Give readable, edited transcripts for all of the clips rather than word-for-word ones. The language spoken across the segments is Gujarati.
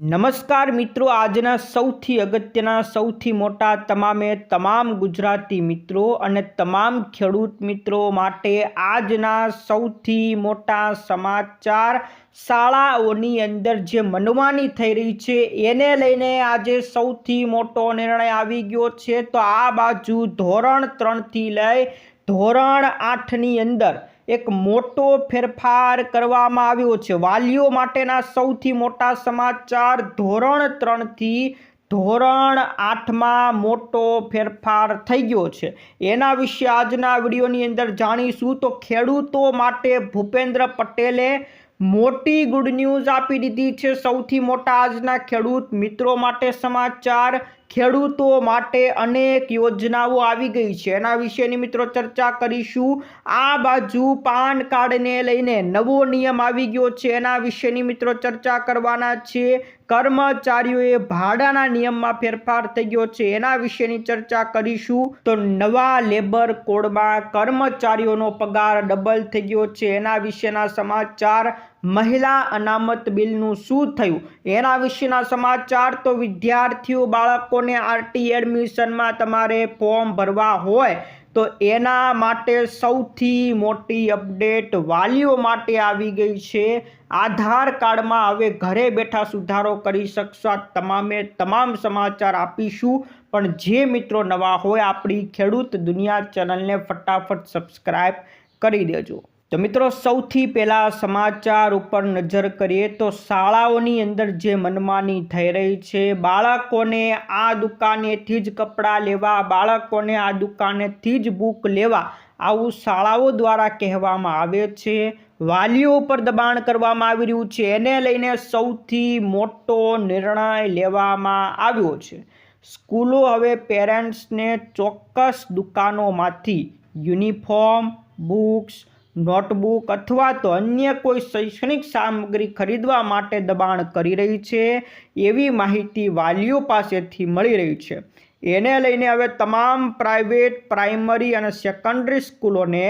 નમસ્કાર મિત્રો, આજના સૌથી અગત્યના સૌથી મોટા તમામ ગુજરાતી મિત્રો અને તમામ ખેડૂત મિત્રો માટે આજના સૌથી મોટા સમાચાર શાળાઓની અંદર જે મનમાની થઈ રહી છે એને લઈને આજે સૌથી મોટો નિર્ણય આવી ગયો છે। તો આ બાજુ ધોરણ 3 થી લઈ ધોરણ 8 ની અંદર એક મોટો ફેરફાર કરવામાં આવ્યો છે। વાલીઓ માટેના સૌથી મોટા સમાચાર, ધોરણ 3 થી ધોરણ 8 માં મોટો ફેરફાર થઈ ગયો છે। એના વિશે આજના વિડીયોની અંદર જાણીશું। તો ખેડૂતો માટે ભૂપેન્દ્ર પટેલે મોટી ગુડ ન્યૂઝ આપી દીધી છે। સૌથી મોટા આજના ખેડૂત મિત્રો માટે સમાચાર, ખેડૂતો માટે અનેક યોજનાઓ આવી ગઈ છે, એના વિશેની મિત્રો ચર્ચા કરીશું। આ બાજુ પાન કાર્ડને લઈને નવો નિયમ આવી ગયો છે, એના વિશેની મિત્રો ચર્ચા કરવાના છે। કર્મચારીઓએ ભાડાના નિયમમાં ફેરફાર થઈ ગયો છે, એના વિશેની ચર્ચા કરીશું। તો નવા લેબર કોડમાં કર્મચારીઓનો પગાર ડબલ થઈ ગયો છે, એના વિશેના સમાચાર। મહિલા અનામત બિલનું શું થયું એના વિશેના સમાચાર। તો વિદ્યાર્થીઓ બાળકોને આરટી એડમિશનમાં તમારે ફોર્મ ભરવા હોય તો એના માટે સૌથી મોટી અપડેટ વાલીઓ માટે આવી ગઈ છે। આધાર કાર્ડમાં હવે ઘરે બેઠા સુધારો કરી શકશો। આ તમામ સમાચાર આપીશું, પણ જે મિત્રો નવા હોય આપણી ખેડૂત દુનિયા ચેનલને ફટાફટ સબસ્ક્રાઇબ કરી દેજો। તો મિત્રો, સૌથી પહેલા સમાચાર ઉપર નજર કરીએ તો શાળાઓની અંદર જે મનમાની થઈ રહી છે, બાળકોને આ દુકાનેથી જ કપડાં લેવા, બાળકોને આ દુકાનેથી જ બુક લેવા, આવું શાળાઓ દ્વારા કહેવામાં આવે છે। વાલીઓ પર દબાણ કરવામાં આવી રહ્યું છે, એને લઈને સૌથી મોટો નિર્ણય લેવામાં આવ્યો છે। સ્કૂલો હવે પેરેન્ટ્સને ચોક્કસ દુકાનોમાંથી યુનિફોર્મ, બુક્સ, નોટબુક અથવા તો અન્ય કોઈ શૈક્ષણિક સામગ્રી ખરીદવા માટે દબાણ કરી રહી છે, એવી માહિતી વાલીઓ પાસેથી મળી રહી છે। એને લઈને હવે તમામ પ્રાઇવેટ, પ્રાઇમરી અને સેકન્ડરી સ્કૂલોને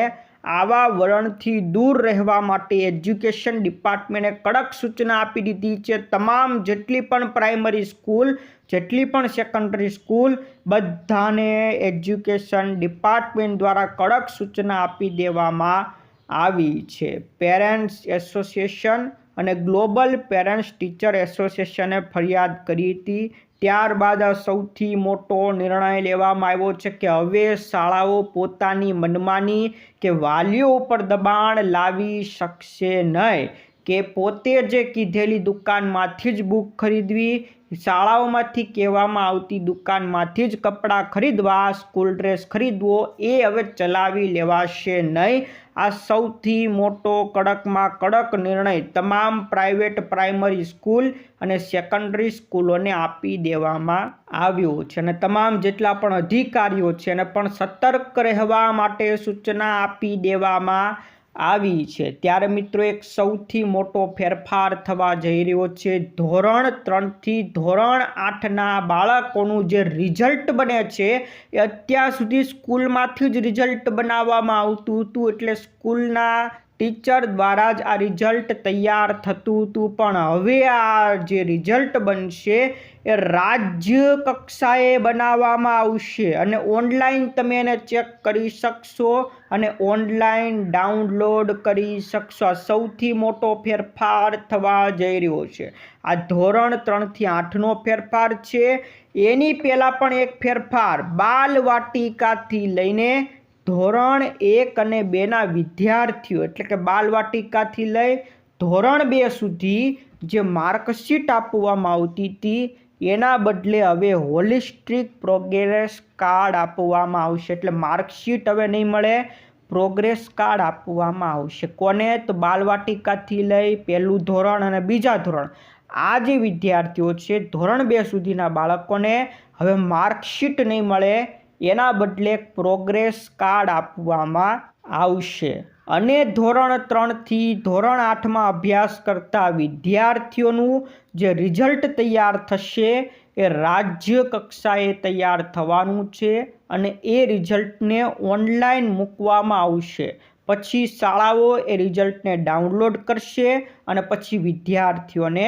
આવા વલણથી દૂર રહેવા માટે એજ્યુકેશન ડિપાર્ટમેન્ટે કડક સૂચના આપી દીધી છે। તમામ જેટલી પણ પ્રાઇમરી સ્કૂલ, જેટલી પણ સેકન્ડરી સ્કૂલ, બધાને એજ્યુકેશન ડિપાર્ટમેન્ટ દ્વારા કડક સૂચના આપી દેવામાં આવી છે। પેરેન્ટ્સ એસોસિએશન અને ગ્લોબલ પેરેન્ટ્સ ટીચર એસોસિએશને ફરિયાદ કરી હતી, ત્યારબાદ આ સૌથી મોટો નિર્ણય લેવામાં આવ્યો છે કે હવે શાળાઓ પોતાની મનમાની કે વાલીઓ ઉપર દબાણ લાવી શકશે નહીં, કે પોતે જે કીધેલી દુકાનમાંથી જ બુક ખરીદવી, શાળાઓમાંથી કહેવામાં આવતી દુકાનમાંથી જ કપડાં ખરીદવા, સ્કૂલ ડ્રેસ ખરીદવો, એ હવે ચલાવી લેવાશે નહીં। આ સૌથી મોટો કડકમાં કડક નિર્ણય તમામ પ્રાઇવેટ પ્રાઇમરી સ્કૂલ અને સેકન્ડરી સ્કૂલોને આપી દેવામાં આવ્યો છે, અને તમામ જેટલા પણ અધિકારીઓ છે એને પણ સતર્ક રહેવા માટે સૂચના આપી દેવામાં આવી છે। ત્યારે મિત્રો, એક સૌથી મોટો ફેરફાર થવા જઈ રહ્યો છે। ધોરણ 3 થી ધોરણ 8ના બાળકોનું જે રિઝલ્ટ બને છે એ અત્યાર સુધી સ્કૂલમાંથી જ રિઝલ્ટ બનાવવામાં આવતું હતું, એટલે સ્કૂલના ટીચર દ્વારા જ આ રિઝલ્ટ તૈયાર થતું હતું, પણ હવે આ જે રિઝલ્ટ બનશે એ રાજ્ય કક્ષાએ બનાવવામાં આવશે અને ઓનલાઈન તમે એને ચેક કરી શકશો અને ઓનલાઈન ડાઉનલોડ કરી શકશો। આ સૌથી મોટો ફેરફાર થવા જઈ રહ્યો છે। આ ધોરણ 3 થી 8નો ફેરફાર છે। એની પહેલાં પણ એક ફેરફાર બાલવાટિકાથી લઈને ધોરણ 1 અને 2ના વિદ્યાર્થીઓ, એટલે કે બાલવાટિકાથી લઈ ધોરણ 2 સુધી જે માર્કશીટ આપવામાં આવતી હતી, એના બદલે હવે હોલિસ્ટિક પ્રોગ્રેસ કાર્ડ આપવામાં આવશે। એટલે માર્કશીટ હવે નહીં મળે, પ્રોગ્રેસ કાર્ડ આપવામાં આવશે। કોને? તો બાલવાટિકાથી લઈ પહેલું ધોરણ અને બીજા ધોરણ, આ જે વિદ્યાર્થીઓ છે ધોરણ 2 સુધીના બાળકોને હવે માર્કશીટ નહીં મળે, એના બદલે પ્રોગ્રેસ કાર્ડ આપવામાં આવશે। અને ધોરણ 3 થી ધોરણ 8માં અભ્યાસ કરતા વિદ્યાર્થીઓનું જે રિઝલ્ટ તૈયાર થશે એ રાજ્ય કક્ષાએ તૈયાર થવાનું છે, અને એ રિઝલ્ટને ઓનલાઈન મૂકવામાં આવશે। પછી શાળાઓ એ રિઝલ્ટને ડાઉનલોડ કરશે અને પછી વિદ્યાર્થીઓને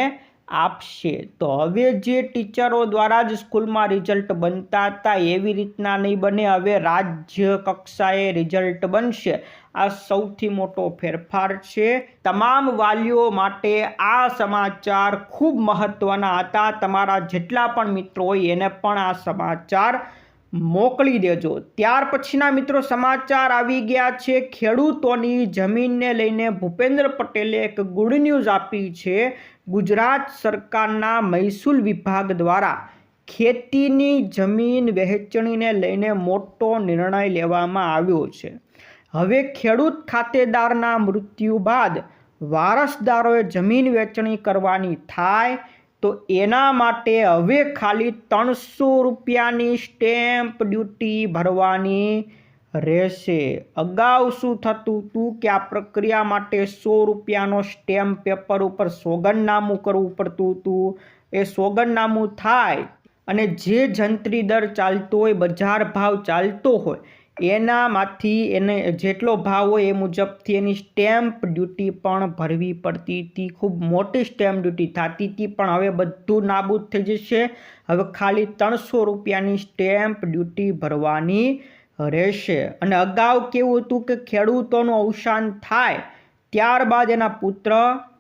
આપશે. તો હવે જે ટીચરો દ્વારા જ સ્કૂલમાં રિઝલ્ટ બનતા હતા એવી રીતના નહીં બને, હવે રાજ્ય કક્ષાએ રિઝલ્ટ બનશે. આ સૌથી મોટો ફેરફાર છે. તમામ વાલીઓ માટે આ સમાચાર ખૂબ મહત્વના હતા. તમારા જેટલા પણ મિત્રો હોય એને પણ આ સમાચાર મોકલી દેજો. ત્યાર પછીના મિત્રો સમાચાર આવી ગયા છે. ખેડૂતોની જમીનને લઈને ભૂપેન્દ્ર પટેલે એક ગુડ ન્યૂઝ આપી છે. ગુજરાત સરકારના મહેસૂલ વિભાગ દ્વારા ખેતીની જમીન વહેંચણીને લઈને મોટો નિર્ણય લેવામાં આવ્યો છે. હવે ખેડૂત ખાતેદારના મૃત્યુ બાદ વારસદારોએ જમીન વહેંચણી કરવાની થાય તો એના માટે હવે ખાલી 300 રૂપિયાની સ્ટેમ્પ ડ્યુટી ભરવાની રહેશે. અગાઉ શું થતું હતું કે આ પ્રક્રિયા માટે 100 રૂપિયાનો સ્ટેમ્પ પેપર ઉપર સોગંદનામું કરવું પડતું હતું. એ સોગંદનામું થાય અને જે જંત્રી દર ચાલતો હોય, બજાર ભાવ ચાલતો હોય, એનામાંથી એને જેટલો ભાવ હોય એ મુજબથી એની સ્ટેમ્પ ડ્યુટી પણ ભરવી પડતી હતી. ખૂબ મોટી સ્ટેમ્પ ડ્યુટી થતી હતી, પણ હવે બધું નાબૂદ થઈ જશે. હવે ખાલી 300 રૂપિયાની સ્ટેમ્પ ડ્યુટી ભરવાની રહેશે. અને અગાઉ કેવું હતું કે ખેડૂતોનું અવસાન થાય ત્યારબાદ એના પુત્ર,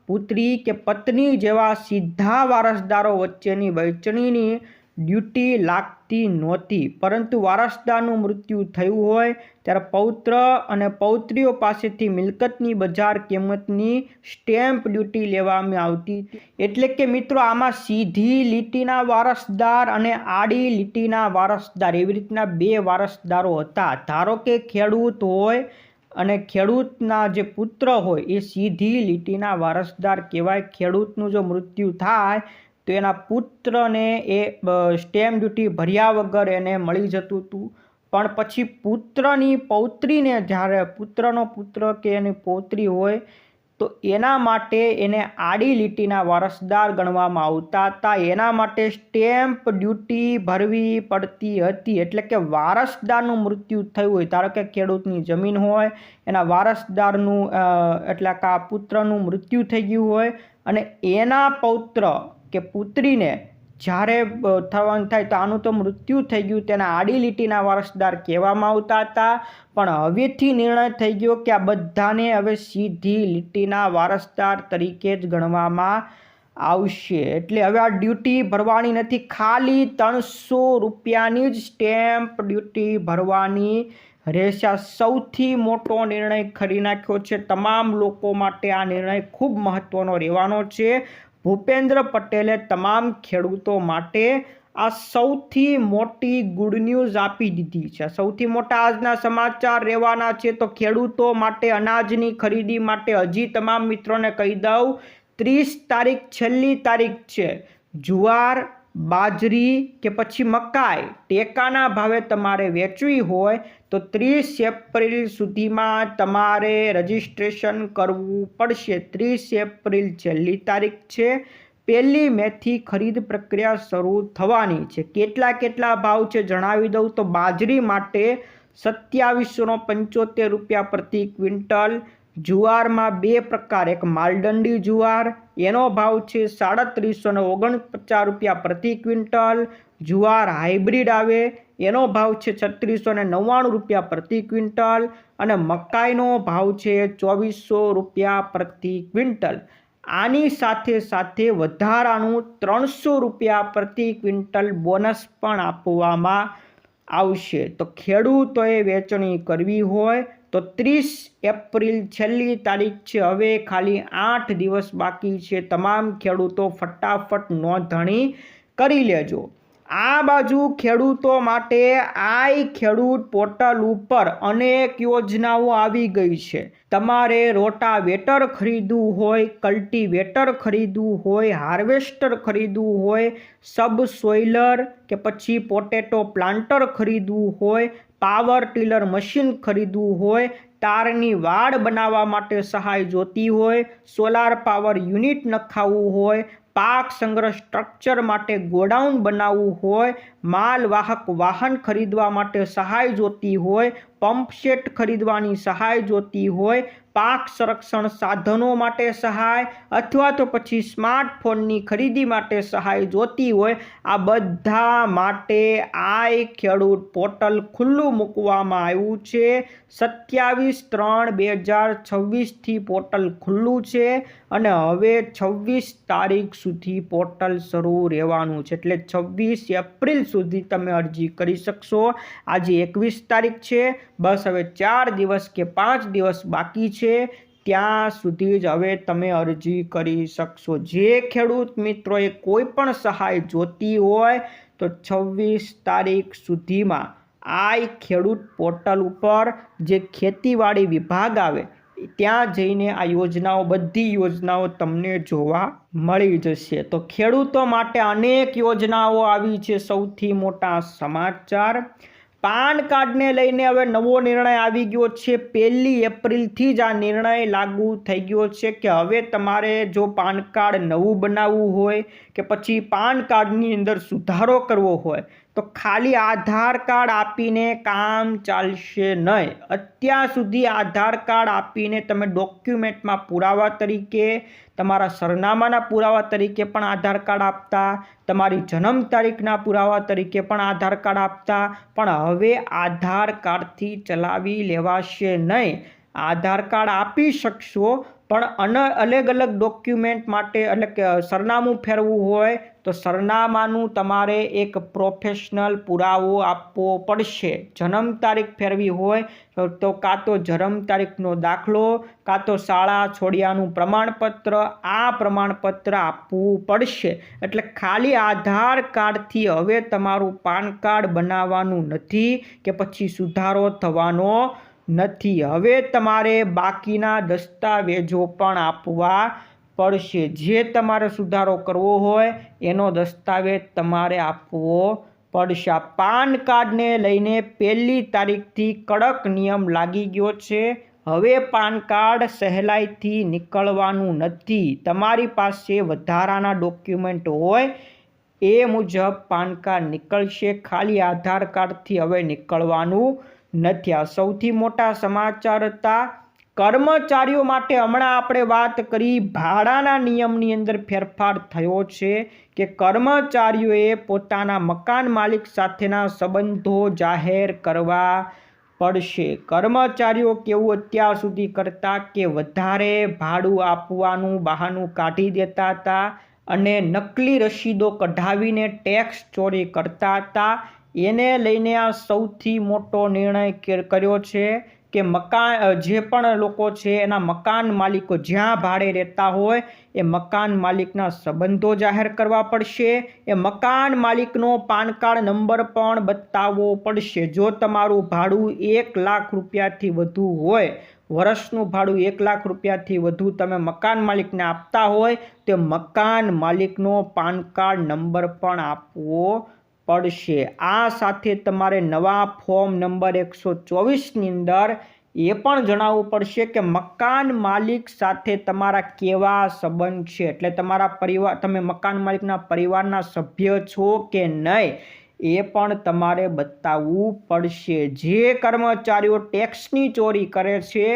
પુત્રી કે પત્ની જેવા સીધા વારસદારો વચ્ચેની વહેંચણીની ડ્યુટી લાગતી નહોતી. પરંતુ વારસદારનું મૃત્યુ થયું હોય ત્યારે પૌત્ર અને પૌત્રીઓ પાસેથી મિલકતની બજાર કિંમતની સ્ટેમ્પ ડ્યુટી લેવામાં આવતી. એટલે કે મિત્રો આમાં સીધી લીટીના વારસદાર અને આડી લીટીના વારસદાર એવી રીતના બે વારસદારો હતા. ધારો કે ખેડૂત હોય અને ખેડૂતના જે પુત્ર હોય એ સીધી લીટીના વારસદાર કહેવાય. ખેડૂતનું જો મૃત્યુ થાય તો એના પુત્રને એ સ્ટેમ્પ ડ્યુટી ભર્યા વગર એને મળી જતું હતું. પણ પછી પુત્રની પૌત્રીને જ્યારે પુત્રનો પુત્ર કે એની પૌત્રી હોય તો એના માટે એને આડી લીટીના વારસદાર ગણવામાં આવતા હતા. એના માટે સ્ટેમ્પ ડ્યુટી ભરવી પડતી હતી. એટલે કે વારસદારનું મૃત્યુ થયું હોય, ધારો કે ખેડૂતની જમીન હોય, એના વારસદારનું એટલે કે આ પુત્રનું મૃત્યુ થઈ ગયું હોય અને એના પૌત્ર કે પુત્રીને જ્યારે થવાનું થાય તો આનું તો મૃત્યુ થઈ ગયું, તેના આડી લીટીના વારસદાર કહેવામાં આવતા હતા. પણ હવેથી નિર્ણય થઈ ગયો કે આ બધાને હવે સીધી લીટીના વારસદાર તરીકે જ ગણવામાં આવશે. એટલે હવે આ ડ્યુટી ભરવાની નથી, ખાલી 300 રૂપિયાની જ સ્ટેમ્પ ડ્યુટી ભરવાની રહેશે. આ સૌથી મોટો નિર્ણય કરી નાખ્યો છે. તમામ લોકો માટે આ નિર્ણય ખૂબ મહત્વનો રહેવાનો છે. ભૂપેન્દ્ર પટેલે તમામ ખેડૂતો માટે આ સૌથી મોટી ગુડ ન્યૂઝ આપી દીધી છે. સૌથી મોટા આજના સમાચાર રહેવાના છે. તો ખેડૂતો માટે અનાજની ખરીદી માટે હજી તમામ મિત્રોને કહી દઉં, 30 તારીખ છેલ્લી તારીખ છે. જુવાર, બાજરી કે પછી મકાઈ ટેકાના ભાવે તમારે વેચવી હોય તો 30 એપ્રિલ સુધીમાં તમારે રજીસ્ટ્રેશન કરવું પડશે. 30 એપ્રિલ છેલ્લી તારીખ છે. 1 મેથી ખરીદ પ્રક્રિયા શરૂ થવાની છે. કેટલા ભાવ છે જણાવી દઉં તો બાજરી માટે 2775 રૂપિયા પ્રતિ ક્વિન્ટલ. જુવારમાં 2 પ્રકાર, એક માલદંડી જુવાર એનો ભાવ છે 3749 રૂપિયા પ્રતિ ક્વિન્ટલ. જુવાર હાઇબ્રિડ આવે એનો ભાવ છે 3699 રૂપિયા પ્રતિ ક્વિન્ટલ અને મકાઈનો ભાવ છે 2400 રૂપિયા પ્રતિ ક્વિન્ટલ. આની સાથે સાથે વધારાનું 300 રૂપિયા પ્રતિ ક્વિન્ટલ બોનસ પણ આપવામાં આવશે. તો ખેડૂતોએ વેચણી કરવી હોય તો 30 એપ્રિલ છેલ્લી તારીખ છે. હવે ખાલી 8 દિવસ બાકી છે. તમામ ખેડૂતો ફટાફટ નોંધણી કરી લેજો. આ બાજુ ખેડૂતો માટે આઈ ખેડૂત પોર્ટલ ઉપર અનેક યોજનાઓ આવી ગઈ છે. તમારે રોટાવેટર ખરીદવું હોય, કલ્ટિવેટર ખરીદવું હોય, હાર્વેસ્ટર ખરીદવું હોય, સબસોઇલર કે પછી પોટેટો પ્લાન્ટર ખરીદવું હોય, પાવર ટીલર મશીન ખરીદવું હોય, તારની વાડ બનાવવા માટે સહાય જોતી હોય, સોલાર પાવર યુનિટ નખાવવું હોય, પાક સંગ્રહ સ્ટ્રક્ચર માટે ગોડાઉન બનાવવું હોય, માલવાહક વાહન ખરીદવા માટે સહાય જોતી હોય, પંપ સેટ ખરીદવાની સહાય જોતી હોય, પાક સંરક્ષણ સાધનો માટે સહાય અથવા તો પછી સ્માર્ટફોનની ખરીદી માટે સહાય જોતી હોય, આ બધા માટે આઈ ખેડૂત પોર્ટલ ખુલ્લું મૂકવામાં આવ્યું છે. 27/3/2026થી પોર્ટલ ખુલ્લું છે અને હવે 26 તારીખ સુધી પોર્ટલ શરૂ રહેવાનું છે. એટલે 26 એપ્રિલ સુધી તમે અરજી કરી શકશો. આજે 21 તારીખ છે, બસ હવે 4 દિવસ કે 5 દિવસ બાકી છે, ત્યાં સુધી જ હવે તમે અરજી કરી શકશો. જે ખેડૂત મિત્રોએ કોઈ પણ સહાય જોતી હોય તો 26 તારીખ સુધીમાં આઈ ખેડૂત પોર્ટલ ઉપર જે ખેતીવાડી વિભાગ આવે ત્યાં જઈને આ યોજનાઓ, બધી યોજનાઓ તમને જોવા મળી જશે. તો ખેડૂતો માટે અનેક યોજનાઓ આવી છે. સૌથી મોટા સમાચાર, પાન કાર્ડને લઈને હવે નવો નિર્ણય આવી ગયો છે. 1 એપ્રિલથી જ આ નિર્ણય લાગુ થઈ ગયો છે કે હવે તમારે જો પાન કાર્ડ નવું બનાવવું હોય કે પછી પાન કાર્ડની અંદર સુધારો કરવો હોય તો ખાલી આધાર કાર્ડ આપીને કામ ચાલશે નહીં. અત્યાર સુધી આધાર કાર્ડ આપીને તમે ડોક્યુમેન્ટમાં પુરાવા તરીકે, તમારા સરનામાના પુરાવા તરીકે પણ આધાર કાર્ડ આપતા, તમારી જન્મ તારીખના પુરાવા તરીકે પણ આધાર કાર્ડ આપતા, પણ હવે આધાર કાર્ડથી ચલાવી લેવાશે નહીં. આધાર કાર્ડ આપી શકશો પણ અલગ અલગ ડોક્યુમેન્ટ માટે, એટલે કે સરનામું ફેરવવું હોય તો સરનામાનું તમારે એક પ્રોફેશનલ પુરાવો આપવો પડશે. જન્મ તારીખ ફેરવી હોય તો કાં તો જન્મ તારીખનો દાખલો, કાં તો શાળા છોડ્યાનું પ્રમાણપત્ર, આ પ્રમાણપત્ર આપવું પડશે. એટલે ખાલી આધાર કાર્ડથી હવે તમારું પાન કાર્ડ બનાવવાનું નથી કે પછી સુધારો થવાનો નથી. હવે તમારે બાકીના દસ્તાવેજો પણ આપવા પડશે. જે તમારે સુધારો કરવો હોય એનો દસ્તાવેજ તમારે આપવો પડશે. આ પાન કાર્ડને લઈને 1 તારીખથી કડક નિયમ લાગી ગયો છે. હવે પાન કાર્ડ સહેલાઈથી નીકળવાનું નથી. તમારી પાસે વધારાના ડોક્યુમેન્ટ હોય એ મુજબ પાન કાર્ડ નીકળશે. ખાલી આધાર કાર્ડથી હવે નીકળવાનું નથી. આ સૌથી મોટા સમાચાર હતા. કર્મચારીઓ માટે હમણાં આપણે વાત કરી, ભાડાના નિયમની અંદર ફેરફાર થયો છે કે કર્મચારીઓએ પોતાના મકાન માલિક સાથેના સંબંધો જાહેર કરવા પડશે. કર્મચારીઓ કેવું અત્યાર સુધી કરતા કે વધારે ભાડું આપવાનું બહાનું કાઢી દેતા હતા અને નકલી રસીદો કઢાવીને ટેક્સ ચોરી કરતા હતા. એને લઈને આ સૌથી મોટો નિર્ણય કર્યો છે કે જે પણ લોકો છે એના મકાન માલિકો જ્યાં ભાડે રહેતા હોય એ મકાન માલિકના સંબંધો જાહેર કરવા પડશે. એ મકાન માલિકનો પાન કાર્ડ નંબર પણ બતાવવો પડશે. જો તમારું ભાડું 1 લાખ રૂપિયાથી વધુ હોય, વર્ષનું ભાડું 1 લાખ રૂપિયાથી વધુ તમે મકાન માલિકને આપતા હોય તો મકાન માલિકનો પાન કાર્ડ નંબર પણ આપવો પડશે. આ સાથે તમારે નવા ફોર્મ નંબર 124ની અંદર એ પણ જણાવવું પડશે કે મકાન માલિક સાથે તમારા કેવા સંબંધ છે. એટલે તમારા પરિવાર, તમે મકાન માલિકના પરિવારના સભ્ય છો કે નહીં એ પણ તમારે બતાવવું પડશે. જે કર્મચારીઓ ટેક્સની ચોરી કરે છે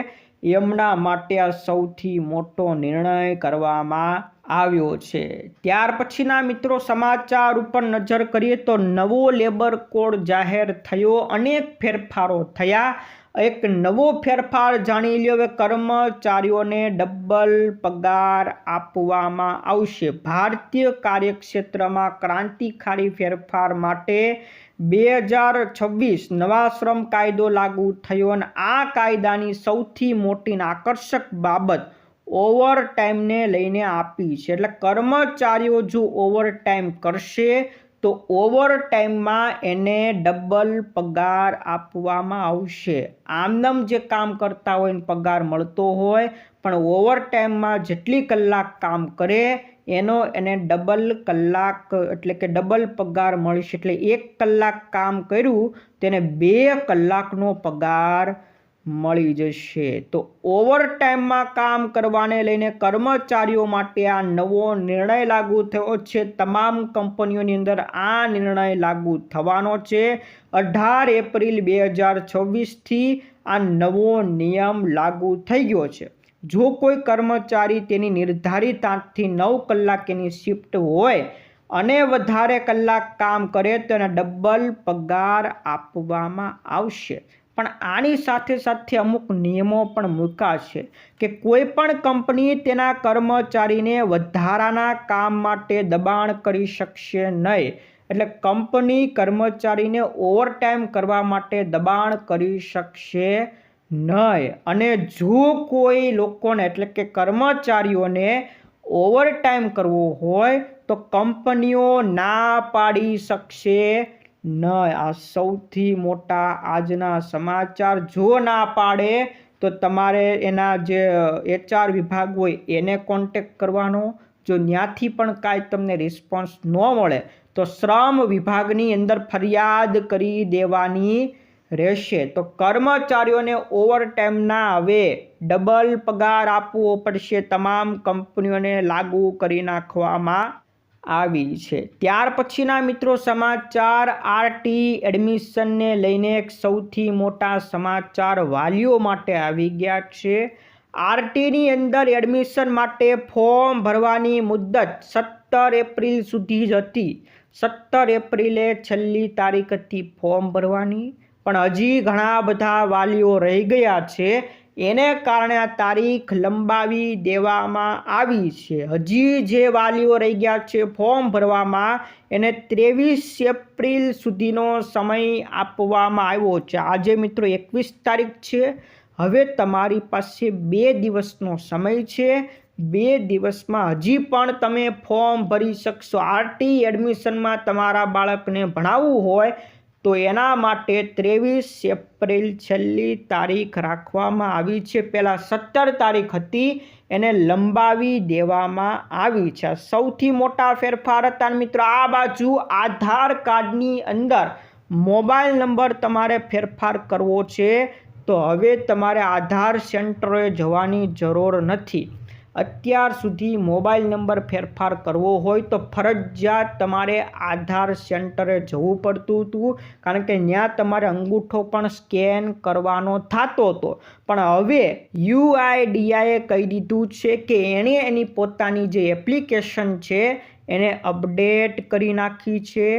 એમના માટે આ સૌથી મોટો નિર્ણય કરવામાં આવ્યો છે. ત્યાર પછીના મિત્રો સમાચાર ઉપર નજર કરીએ તો નવો લેબર કોડ જાહેર થયો, અનેક ફેરફારો થયા. એક નવો ફેરફાર જાણી લ્યો. હવે કર્મચારીઓને ડબલ પગાર આપવામાં આવશે. ભારતીય કાર્યક્ષેત્રમાં ક્રાંતિકારી ફેરફાર માટે 2026 નવા શ્રમ કાયદો લાગુ થયો અને આ કાયદાની સૌથી મોટી આકર્ષક બાબત ઓવરટાઈમને લઈને આપી છે. એટલે કર્મચારીઓ જો ઓવરટાઈમ કરશે તો ઓવરટાઈમમાં એને ડબલ પગાર આપવામાં આવશે. આમનામ જે કામ કરતા હોય એને પગાર મળતો હોય, પણ ઓવરટાઈમમાં જેટલી કલાક કામ કરે એને ડબલ કલાક, એટલે કે ડબલ પગાર મળશે. એટલે 1 કલાક કામ કર્યું તેને 2 કલાકનો પગાર મળી જશે। તો ઓવરટાઈમમાં કામ કરવાને લઈને કર્મચારીઓ માટે આ નવો નિર્ણય લાગુ થયો છે। તમામ કંપનીઓની અંદર આ નિર્ણય લાગુ થવાનો છે। 18 એપ્રિલ 2026થી આ નવો નિયમ લાગુ થઈ ગયો છે। જો કોઈ કર્મચારી તેની નિર્ધારિત 8 થી 9 કલાકની શિફ્ટ હોય અને વધારે કલાક કામ કરે તો એને ડબલ પગાર આપવામાં આવશે। પણ આની સાથે સાથે અમુક નિયમો પણ મૂક્યા છે કે કોઈ પણ કંપની તેના કર્મચારીને વધારાના કામ માટે દબાણ કરી શકશે નહીં। એટલે કંપની કર્મચારીને ઓવરટાઈમ કરવા માટે દબાણ કરી શકશે નહીં। અને જો કોઈ લોકોને એટલે કે કર્મચારીઓને ઓવરટાઈમ કરવો હોય તો કંપનીઓ ના પાડી શકશે નહીં। આ સૌથી મોટા આજના સમાચાર। જો ના પાડે તો તમારે એના જે HR વિભાગ હોય એને કોન્ટેક્ટ કરવાનો। જો ત્યાંથી પણ કાંઈ તમને રિસ્પોન્સ ન મળે તો શ્રમ વિભાગની અંદર ફરિયાદ કરી દેવાની રહેશે। તો કર્મચારીઓને ઓવરટાઈમ ના આવે ડબલ પગાર આપવો પડશે। તમામ કંપનીઓને લાગુ કરી નાખવામાં આવી છે। ત્યાર પછીના મિત્રો સમાચાર RT એડમિશનને લઈને એક સૌથી મોટા સમાચાર વાલીઓ માટે આવી ગયા છે। RTની અંદર એડમિશન માટે ફોર્મ ભરવાની મુદત 17 એપ્રિલ સુધી જ હતી। 17 એપ્રિલે છેલ્લી તારીખ હતી ફોર્મ ભરવાની, પણ હજી ઘણા બધા વાલીઓ રહી ગયા છે। એને કારણે આ તારીખ લંબાવી દેવામાં આવી છે। હજી જે વાલીઓ રહી ગયા છે ફોર્મ ભરવામાં એને 23 એપ્રિલ સુધીનો સમય આપવામાં આવ્યો છે। આજે મિત્રો 21 તારીખ છે। હવે તમારી પાસે 2 દિવસનો સમય છે। 2 દિવસમાં હજી પણ તમે ફોર્મ ભરી શકશો। RT એડમિશનમાં તમારા બાળકને ભણાવવું હોય તો એના માટે 23 એપ્રિલ છેલ્લી તારીખ રાખવામાં આવી છે। પહેલાં 17 તારીખ હતી, એને લંબાવી દેવામાં આવી છે। સૌથી મોટા ફેરફાર હતા મિત્રો। આ બાજુ આધાર કાર્ડની અંદર મોબાઈલ નંબર તમારે ફેરફાર કરવો છે તો હવે તમારે આધાર સેન્ટરે જવાની જરૂર નથી। અત્યાર સુધી મોબાઈલ નંબર ફેરફાર કરવો હોય તો ફરજિયાત તમારે આધાર સેન્ટરે જવું પડતું હતું, કારણ કે ત્યાં તમારે અંગૂઠો પણ સ્કેન કરવાનો થતો હતો। પણ હવે UIDAએ કહી દીધું છે કે એણે એની પોતાની જે એપ્લિકેશન છે એને અપડેટ કરી નાખી છે।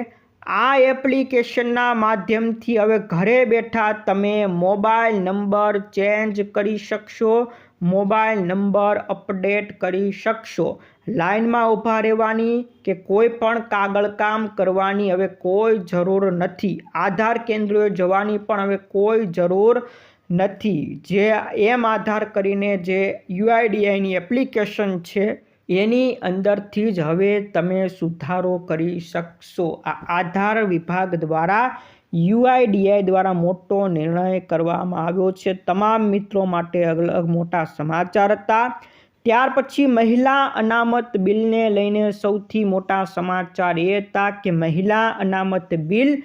આ એપ્લિકેશનના માધ્યમથી હવે ઘરે બેઠા તમે મોબાઈલ નંબર ચેન્જ કરી શકશો, મોબાઈલ નંબર અપડેટ કરી શકશો। લાઇનમાં ઊભા રહેવાની કે કોઈ પણ કાગળ કામ કરવાની હવે કોઈ જરૂર નથી। આધાર કેન્દ્રોએ જવાની પણ હવે કોઈ જરૂર નથી। જે એમ આધાર કરીને જે UIDAની એપ્લિકેશન છે એની અંદરથી જ હવે તમે સુધારો કરી શકશો। આ આધાર વિભાગ દ્વારા UIDA દ્વારા મોટો નિર્ણય કરવામાં આવ્યો છે। તમામ મિત્રો માટે અલગ મોટા સમાચાર હતા। ત્યાર પછી મહિલા અનામત બિલને લઈને સૌથી મોટા સમાચાર એ હતા કે મહિલા અનામત બિલ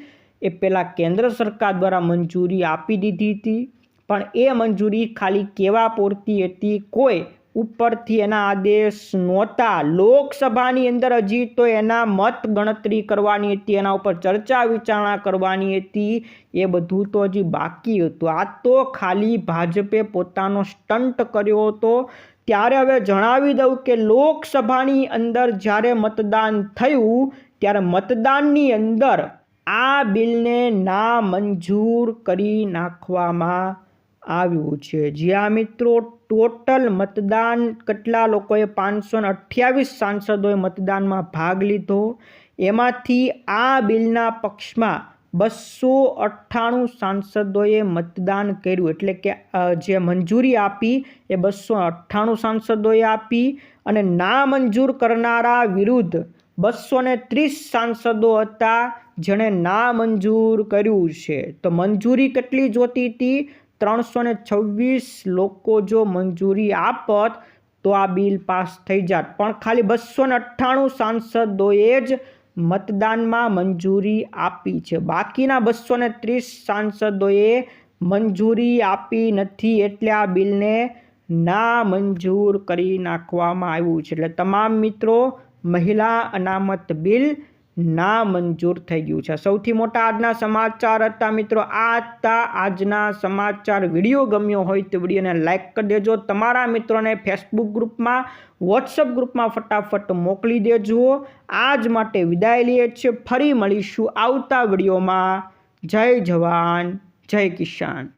એ પહેલાં કેન્દ્ર સરકાર દ્વારા મંજૂરી આપી દીધી હતી, પણ એ મંજૂરી ખાલી કહેવા પૂરતી હતી, કોઈ ઉપરથી એના આદેશ નહોતા। લોકસભાની અંદર હજી તો એના મત ગણતરી કરવાની હતી, એના ઉપર ચર્ચા વિચારણા કરવાની હતી, એ બધું તો હજી બાકી હતું। આ તો ખાલી ભાજપે પોતાનો સ્ટન્ટ કર્યો હતો। ત્યારે હવે જણાવી દઉં કે લોકસભાની અંદર જ્યારે મતદાન થયું ત્યારે મતદાનની અંદર આ બિલને નામંજૂર કરી નાખવામાં આવ્યું છે। જ્યાં મિત્રો ટોટલ મતદાન કેટલા લોકોએ 528 સાંસદોએ મતદાનમાં ભાગ લીધો, એમાંથી આ બિલના પક્ષમાં 298 સાંસદોએ મતદાન કર્યું। એટલે કે જે મંજૂરી આપી એ 298 સાંસદોએ આપી અને નામંજૂર કરનારા વિરુદ્ધ 230 સાંસદો હતા જેણે નામંજૂર કર્યું છે। તો મંજૂરી કેટલી જોતી હતી? 326 લોકો જો મંજૂરી આપત તો આ બિલ પાસ થઈ જાત, પણ ખાલી 298 સાંસદોએ જ મતદાનમાં મંજૂરી આપી છે। બાકીના 230 સાંસદોએ મંજૂરી આપી નથી, એટલે આ બિલને ના મંજૂર કરી નાખવામાં આવ્યું છે. એટલે તમામ મિત્રો મહિલા અનામત બિલ ના મંજૂર થઈ ગયું છે. સૌથી મોટા આજના સમાચાર હતા મિત્રો. આ હતા આજના સમાચાર. વિડીયો ગમ્યો હોય તો વિડીયોને લાઈક કરી દેજો. તમારા મિત્રોને ફેસબુક ગ્રુપમાં, વોટ્સઅપ ગ્રુપમાં ફટાફટ મોકલી દેજો. આજ માટે વિદાય લઈએ છીએ. ફરી મળીશું આવતા વિડીયોમાં. જય જવાન, જય કિસાન.